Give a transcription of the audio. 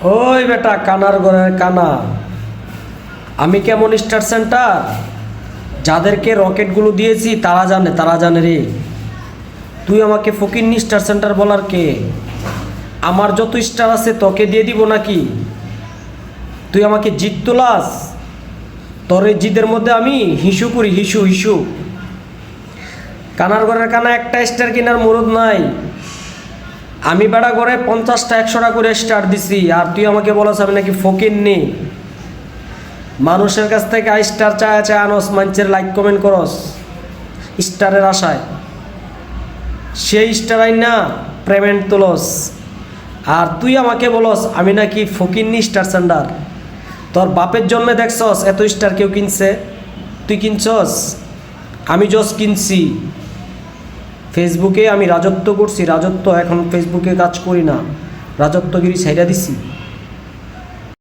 ওই বেটা কানার ঘরের কানা, আমি কেমন স্টার সেন্টার যাদেরকে রকেটগুলো দিয়েছি তারা জানে রে। তুই আমাকে ফকিন্নি স্টার সেন্টার বলার কে? আমার যত স্টার আছে তোকে দিয়ে দিব নাকি? তুই আমাকে জিত তোলাস? তোর এই জিদের মধ্যে আমি হিসু করি, হিসু হিসু। কানার ঘরের কানা, একটা স্টার কেনার মুরদ নাই। আমি বেড়া করে 50টা 100টা করে স্টার দিছি, আর তুই আমাকে বলছ আমি নাকি ফকিন্নি। মানুষের কাছ থেকে স্টার চায় চায় আনস, মানুষের লাইক কমেন্ট করস স্টারের আশায়। সেই স্টার আই না পেমেন্ট তোলস, আর তুই আমাকে বলস আমি নাকি ফকিন্নি স্টার সেন্টার। তোর বাপের জন্য দেখছস এত স্টার কেউ কিনছে? তুই কিনছস? আমি জস কিনছি। ফেসবুকে আমি রাজত্ব করছি, রাজত্ব। এখন ফেসবুকে কাজ করি না, রাজত্বগিরি ছাইড়া দিছি।